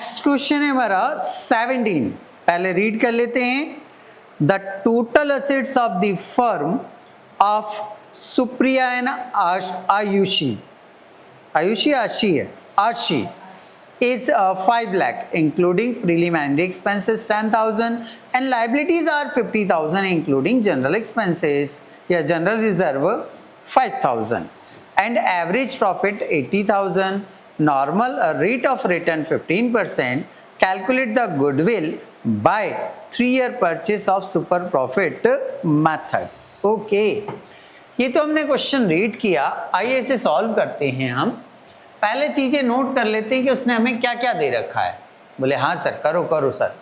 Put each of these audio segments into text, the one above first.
Next question है हमारा 17, पहले रीड कर लेते हैं। The total assets of the firm of Supriya and Ayushi is 5 lakh including preliminary expenses 10,000 and liabilities are 50,000 including general expenses या general reserve 5,000 and average profit 80,000, normal rate of return 15%, calculate the goodwill by 3-year purchase of super profit method। Okay, ये तो हमने question read किया, आइए इसे solve करते हैं। हम पहले चीजें नोट कर लेते हैं कि उसने हमें क्या क्या दे रखा है। बोले हाँ सर, करो सर।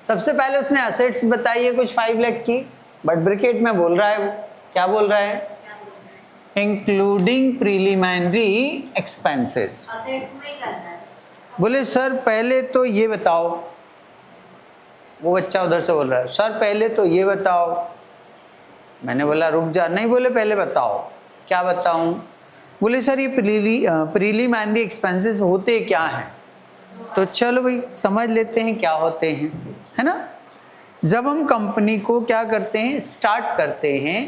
सबसे पहले उसने असेट्स बताई है कुछ 5 लाख की, बट ब्रैकेट में बोल रहा है, वो क्या बोल रहा है, इंक्लूडिंग प्रीलिमिनरी एक्सपेंसेस। बोले सर पहले तो ये बताओ, वो बच्चा उधर से बोल रहा है सर पहले तो ये बताओ। मैंने बोला रुक जा, नहीं बोले पहले बताओ। क्या बताऊं? बोले सर ये प्रीलिमिनरी एक्सपेंसेस होते क्या हैं? तो चलो भाई समझ लेते हैं क्या होते हैं, है ना। जब हम कंपनी को क्या करते हैं, स्टार्ट करते हैं।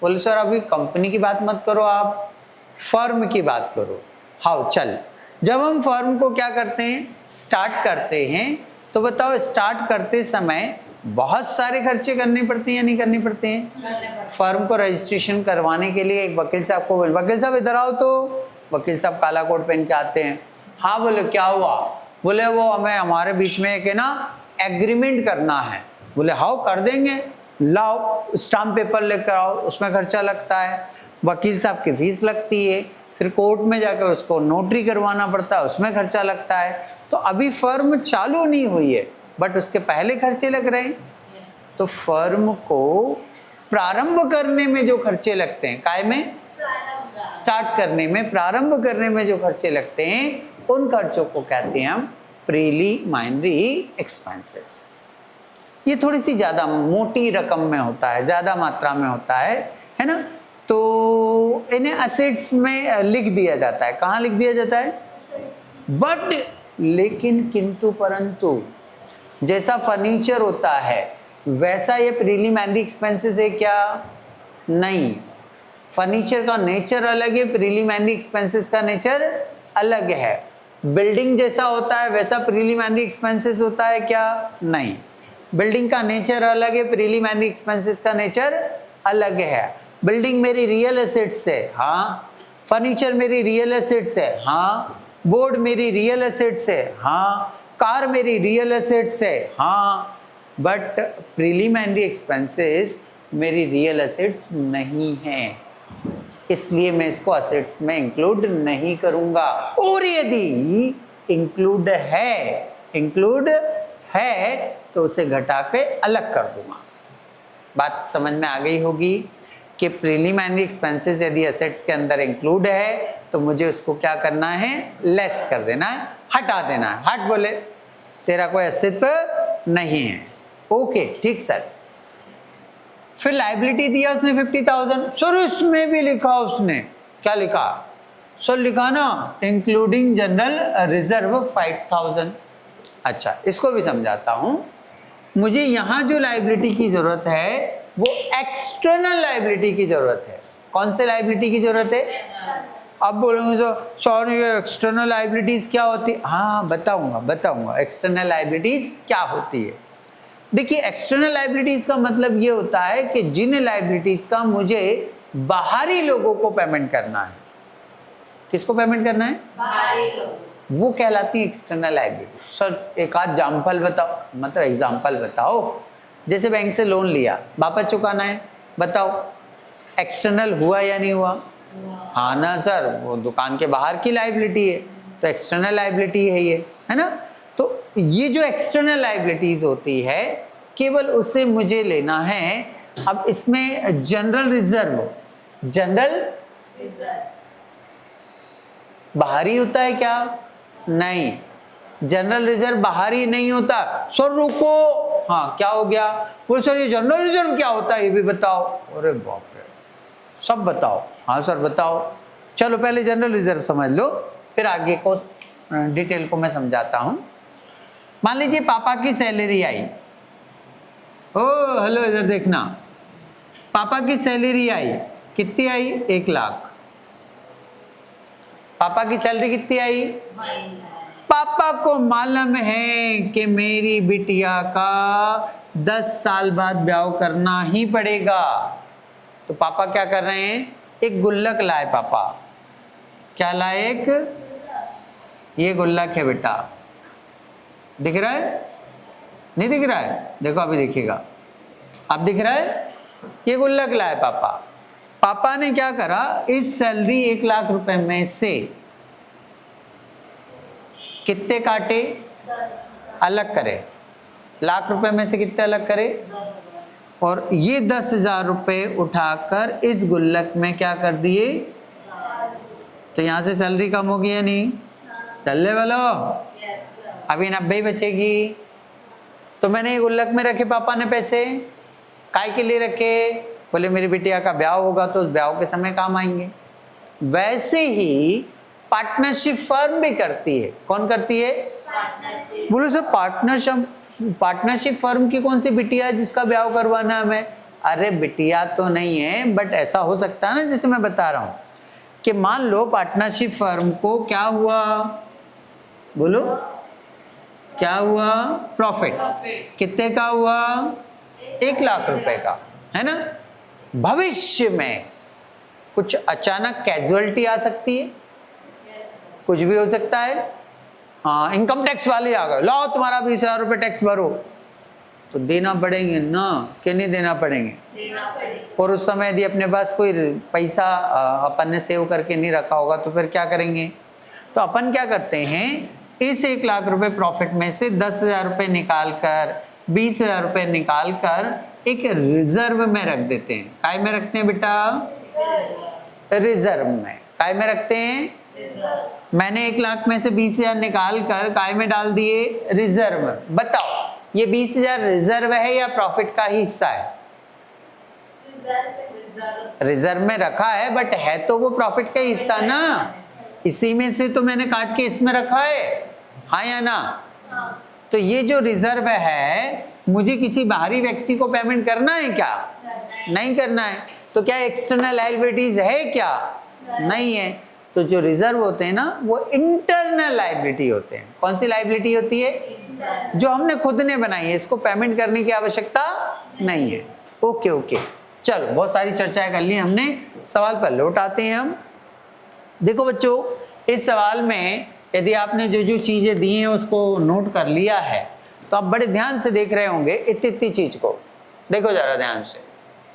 बोले सर अभी कंपनी की बात मत करो, आप फर्म की बात करो। हाउ, चल। जब हम फर्म को क्या करते हैं, स्टार्ट करते हैं, तो बताओ स्टार्ट करते समय बहुत सारे खर्चे करने पड़ते हैं या नहीं करने पड़ते हैं? फर्म को रजिस्ट्रेशन करवाने के लिए एक वकील साहब को, वकील साहब इधर आओ, तो वकील साहब काला कोट पहन के आते हैं। हाँ बोले क्या हुआ? बोले वो हमें हमारे बीच में एक है ना एग्रीमेंट करना है। बोले हाउ, कर देंगे, लाओ स्टाम्प पेपर लेकर आओ, उसमें खर्चा लगता है, वकील साहब की फीस लगती है, फिर कोर्ट में जाकर उसको नोटरी करवाना पड़ता है, उसमें खर्चा लगता है। तो अभी फर्म चालू नहीं हुई है बट उसके पहले खर्चे लग रहे हैं। तो फर्म को प्रारंभ करने में जो खर्चे लगते हैं, काय में, स्टार्ट करने में, प्रारंभ करने में जो खर्चे लगते हैं, उन खर्चों को कहते हैं हम प्रीलिमिनरी एक्सपेंसेस। ये थोड़ी सी ज्यादा मोटी रकम में होता है, ज्यादा मात्रा में होता है ना। तो इन्हें असेट्स में लिख दिया जाता है। कहाँ लिख दिया जाता है? बट लेकिन किंतु परंतु जैसा फर्नीचर होता है वैसा ये प्रीलिमिनरी एक्सपेंसेस है क्या? नहीं, फर्नीचर का नेचर अलग है, प्रीलिमिनरी एक्सपेंसेस का नेचर अलग है। बिल्डिंग जैसा होता है वैसा प्रीलिमिनरी एक्सपेंसेस होता है क्या? नहीं, बिल्डिंग का नेचर अलग है, प्रीलिमिनरी एक्सपेंसेस का नेचर अलग है। बिल्डिंग मेरी रियल एसेट्स है, हाँ। फर्नीचर मेरी रियल एसेट्स है, हाँ। बोर्ड मेरी रियल एसेट्स है, हाँ। कार मेरी रियल एसेट्स है, हाँ। बट प्रीलिमिनरी एक्सपेंसेस मेरी रियल एसेट्स नहीं है, इसलिए मैं इसको असेट्स में इंक्लूड नहीं करूंगा। और यदि इंक्लूड है तो उसे घटा के अलग कर दूंगा। बात समझ में आ गई होगी कि प्रीलिमिनरी एक्सपेंसेस यदि असेट्स के अंदर इंक्लूड है तो मुझे उसको क्या करना है, लेस कर देना है, हटा देना है। हट बोले तेरा कोई अस्तित्व नहीं है। ओके ठीक सर। फिर लायबिलिटी दिया उसने 50,000। सर इसमें भी लिखा उसने, क्या लिखा सर? लिखा ना इंक्लूडिंग जनरल रिजर्व 5,000। अच्छा इसको भी समझाता हूं। मुझे यहां जो लायबिलिटी की जरूरत है वो एक्सटर्नल लायबिलिटी की जरूरत है। कौन से लायबिलिटी की जरूरत है? अब बोलोगे तो सॉरी ये एक्सटर्नल लायबिलिटीज क्या होती है? हाँ बताऊंगा एक्सटर्नल लायबिलिटीज क्या होती है। देखिए एक्सटर्नल लायबिलिटीज का मतलब ये होता है कि जिन लायबिलिटीज का मुझे बाहरी लोगों को पेमेंट करना है। किसको पेमेंट करना है? बाहरी लोगों। वो कहलाती है एक्सटर्नल लायबिलिटी। सर एक आध एग्जाम्पल बताओ, मतलब एग्जाम्पल बताओ। जैसे बैंक से लोन लिया, वापस चुकाना है, बताओ एक्सटर्नल हुआ या नहीं हुआ? हाँ ना सर, वो दुकान के बाहर की लायबिलिटी है तो एक्सटर्नल लायबिलिटी है ये, है ना। तो ये जो एक्सटर्नल लायबिलिटीज होती है केवल उसे मुझे लेना है। अब इसमें जनरल रिजर्व बाहरी होता है क्या? नहीं, जनरल रिजर्व बाहरी नहीं होता। सर रुको, हाँ क्या हो गया? बोल सर ये जनरल रिजर्व क्या होता है ये भी बताओ। अरे बाप रे, सब बताओ। हाँ सर बताओ। चलो पहले जनरल रिजर्व समझ लो, फिर आगे को डिटेल को मैं समझाता हूँ। मान लीजिए पापा की सैलरी आई, ओ हेलो इधर देखना, पापा की सैलरी आई, कितनी आई? 1 लाख। पापा की सैलरी कितनी आई? पापा को मालूम है कि मेरी बिटिया का 10 साल बाद ब्याह करना ही पड़ेगा, तो पापा क्या कर रहे हैं? एक गुल्लक लाए पापा। क्या लाए? एक, ये गुल्लक है बेटा, दिख रहा है? नहीं दिख रहा है? देखो अभी दिखेगा, अब दिख रहा है? ये गुल्लक लाए पापा। पापा ने क्या करा? इस सैलरी 1 लाख रुपए में से कितने काटे? अलग करे। लाख रुपए में से कितने अलग करे? और ये 10,000 रुपए उठाकर इस गुल्लक में क्या कर दिए? तो यहां से सैलरी कम होगी या नहीं? चलने वालो, अभी 90 बचेगी। तो मैंने ये गुल्लक में रखे पापा ने पैसे, काय के लिए रखे? बोले मेरी बिटिया का ब्याह होगा तो उस ब्याह के समय काम आएंगे। वैसे ही पार्टनरशिप फर्म भी करती है। कौन करती है? बोलो सर पार्टनरशिप फर्म की कौन सी बिटिया है जिसका ब्याह करवाना हमें? अरे बिटिया तो नहीं है, बट ऐसा हो सकता है ना, जैसे मैं बता रहा हूं कि मान लो पार्टनरशिप फर्म को क्या हुआ? बोलो क्या हुआ? प्रॉफिट। कितने का हुआ? 1 लाख रुपए का, है ना? भविष्य में कुछ अचानक कैजुअलिटी आ सकती है, कुछ भी हो सकता है। हाँ, इनकम टैक्स वाले आ गए, लाओ तुम्हारा 20,000 रुपये टैक्स भरो, तो देना पड़ेंगे ना, कि नहीं देना पड़ेंगे? और उस समय यदि अपने पास कोई पैसा अपन ने सेव करके नहीं रखा होगा तो फिर क्या करेंगे? तो अपन क्या करते हैं, इस 1 लाख रुपए प्रॉफिट में से 10,000 रुपये निकाल कर, 20,000 रुपये निकाल कर एक रिजर्व में रख देते हैं। काय में रखते हैं बेटा? रिजर्व में। काय में रखते हैं? मैंने 1 लाख में से 20,000 निकाल कर काय में डाल दिए? रिजर्व में। बताओ ये 20,000 रिजर्व है या प्रॉफिट का ही हिस्सा है? रिजर्व में रखा है, बट है तो वो प्रॉफिट का हिस्सा ना, इसी में से तो मैंने काट के इसमें रखा है, हाँ या ना? तो ये जो रिजर्व है, मुझे किसी बाहरी व्यक्ति को पेमेंट करना है क्या? नहीं करना है। तो क्या एक्सटर्नल लायबिलिटीज है क्या? नहीं है। तो जो रिजर्व होते हैं ना, वो इंटरनल लायबिलिटी होते हैं। कौन सी लायबिलिटी होती है? जो हमने खुद ने बनाई है, इसको पेमेंट करने की आवश्यकता नहीं है। ओके ओके, चलो बहुत सारी चर्चाएं कर ली हमने, सवाल पर लौट आते हैं हम। देखो बच्चों, इस सवाल में यदि आपने जो जो चीजें दी हैं उसको नोट कर लिया है, तो आप बड़े ध्यान से देख रहे होंगे इतनी चीज को। देखो जरा ध्यान से,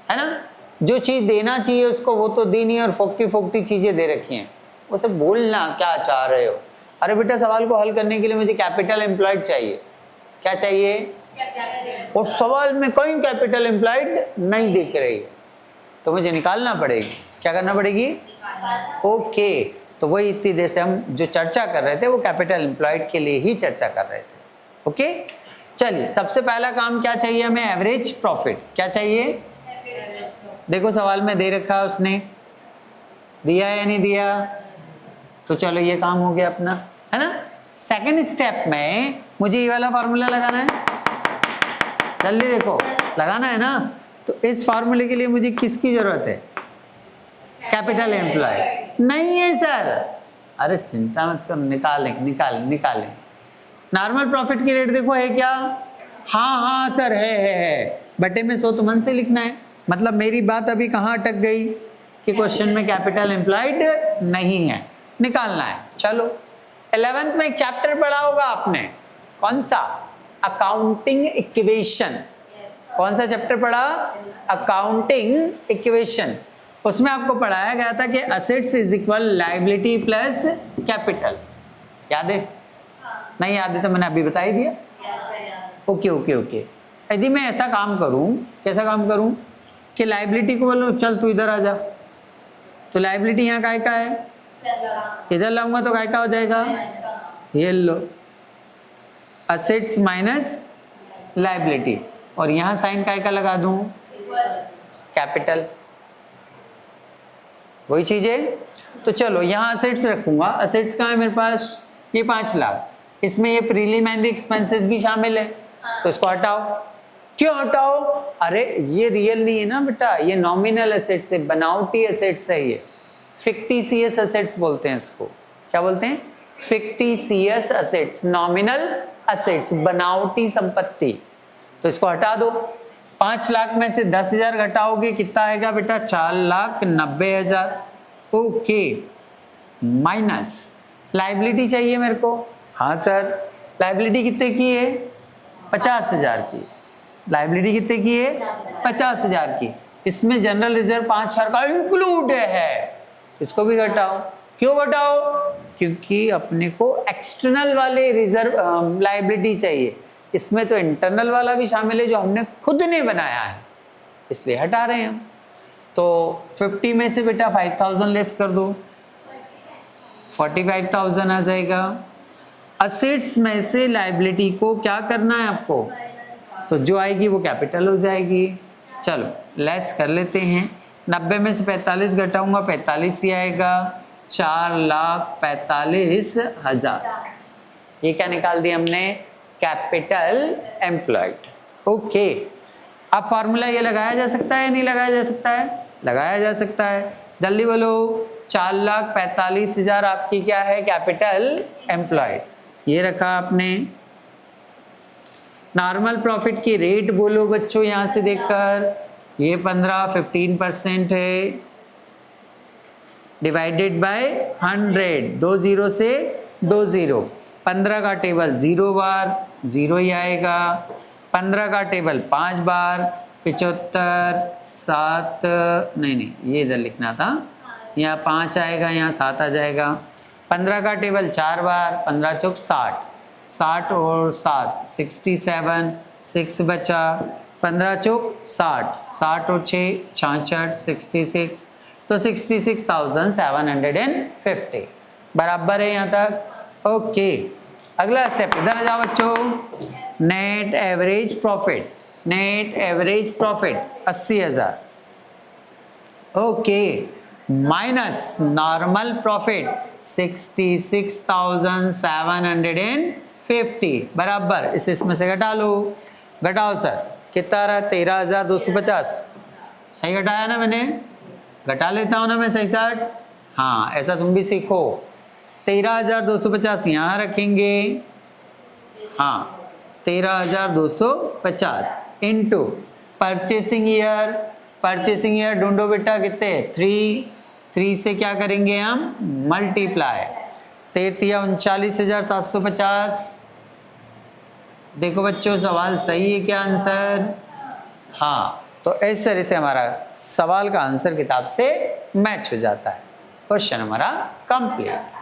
है ना? जो चीज देना चाहिए उसको वो तो दी नहीं, और फोकटी चीजें दे रखी हैं। उसे बोलना क्या चाह रहे हो? अरे बेटा सवाल को हल करने के लिए मुझे कैपिटल एम्प्लॉयड चाहिए। क्या चाहिए? और सवाल में कोई कैपिटल एम्प्लॉयड नहीं दिख रही है, तो मुझे निकालना पड़ेगी। क्या करना पड़ेगी? ओके, तो वही इतनी देर से हम जो चर्चा कर रहे थे वो कैपिटल एम्प्लॉयड के लिए ही चर्चा कर रहे थे। ओके, चलिए सबसे पहला काम क्या चाहिए हमें? Average profit. क्या चाहिए? देखो सवाल में दे रखा है, उसने दिया या नहीं दिया? तो चलो ये काम हो गया अपना, है ना? सेकंड स्टेप में मुझे ये वाला फार्मूला लगाना है, जल्दी देखो लगाना है ना। तो इस फार्मूले के लिए मुझे किसकी जरूरत है? Capital employed. नहीं है सर, अरे चिंता मत करो, निकालें। नॉर्मल प्रॉफिट की रेट देखो है क्या? हाँ सर है। बटे में 100 तो मन से लिखना है। मतलब मेरी बात अभी कहाँ अटक गई कि क्वेश्चन में कैपिटल एम्प्लॉयड नहीं है, निकालना है। चलो 11th में एक चैप्टर पढ़ा होगा आपने, कौन सा? Accounting equation. कौन सा चैप्टर पढ़ा? Accounting equation. उसमें आपको पढ़ाया गया था कि assets is equal liability plus capital. याद है? नहीं याद है तो मैंने अभी बता ही दिया। ओके। यदि मैं ऐसा काम करूं, कैसा काम करूं कि लायबिलिटी को बोलूं चल तू इधर आ जा, तो लायबिलिटी यहाँ काय का है? इधर लाऊंगा तो काय का हो जाएगा? ये लो, असेट्स माइनस लायबिलिटी, और यहाँ साइन काय का लगा दूं? कैपिटल। वही चीज है। तो चलो यहाँ असेट्स रखूंगा। असेट्स कहाँ है मेरे पास? ये 5 लाख। इसमें ये प्रीलिमिनरी एक्सपेंसेस भी शामिल है, तो इसको हटाओ। क्यों हटाओ? अरे ये रियल नहीं है ना बेटा, ये नॉमिनल एसेट्स है, बनावटी एसेट्स है, ये फिक्टिशियस एसेट्स बोलते हैं इसको। क्या बोलते हैं? फिक्टिशियस एसेट्स, नॉमिनल एसेट्स, बनावटी संपत्ति। तो इसको हटा दो। 5 लाख में से 10,000 घटाओगे कितना आएगा बेटा? 4,90,000। ओके, माइनस लाइबिलिटी चाहिए मेरे को। हाँ सर, लाइबिलिटी कितने की है? 50,000 की। लाइबिलिटी कितने की है? 50,000 की। इसमें जनरल रिजर्व 5,000 का इंक्लूड है, इसको भी घटाओ। क्यों घटाओ? क्योंकि अपने को एक्सटर्नल वाले रिजर्व लाइबिलिटी चाहिए, इसमें तो इंटरनल वाला भी शामिल है जो हमने खुद ने बनाया है, इसलिए हटा रहे हैं हम। तो 50 में से बेटा 5,000 लेस कर दो, 45,000 आ जाएगा। असेट्स में से लाइबिलिटी को क्या करना है आपको? तो जो आएगी वो कैपिटल हो जाएगी। चलो लेस कर लेते हैं। 90 में से 45 घटाऊंगा, 45 ही आएगा। 4,45,000। ये क्या निकाल दिया हमने? Capital employed. ओके, अब फॉर्मूला ये लगाया जा सकता है, नहीं लगाया जा सकता है? लगाया जा सकता है। जल्दी बोलो। 4,45,000 आपकी क्या है? Capital employed. ये रखा आपने। नॉर्मल प्रॉफिट की रेट बोलो बच्चों यहां से देखकर, ये 15% है, डिवाइडेड बाय 100, 2 0 से 2 0। 15 का टेबल 0 बार 0 ही आएगा। 15 का टेबल 5 बार 75, 7 नहीं ये इधर लिखना था, यहाँ 5 आएगा, यहाँ 7 आ जाएगा। 15 का टेबल 4 बार, 15 चौक 60, 60 और 7 67, 6 बचा। 15 चौक 60, 60 और 6 66, 66, तो 66,750 बराबर है यहाँ तक। ओके, अगला स्टेप इधर आ जाओ बच्चों। Net average profit, net average profit 80,000। Okay, minus normal profit 66,750 बराबर। इसमें से घटा लो। घटाओ सर, कितना रहा? 13,250। सही घटाया ना मैंने? घटा लेता हूं ना मैं सही साठ। हाँ, ऐसा तुम भी सीखो। 13,250 यहाँ रखेंगे। हाँ, 13,250 into purchasing year. Purchasing year ढूंढो बेटा, कितने? 3 से क्या करेंगे हम? मल्टीप्लाई। 39,750। देखो बच्चों, सवाल सही है क्या? आंसर हाँ। तो इस तरह से हमारा सवाल का आंसर किताब से मैच हो जाता है। क्वेश्चन हमारा कंप्लीट।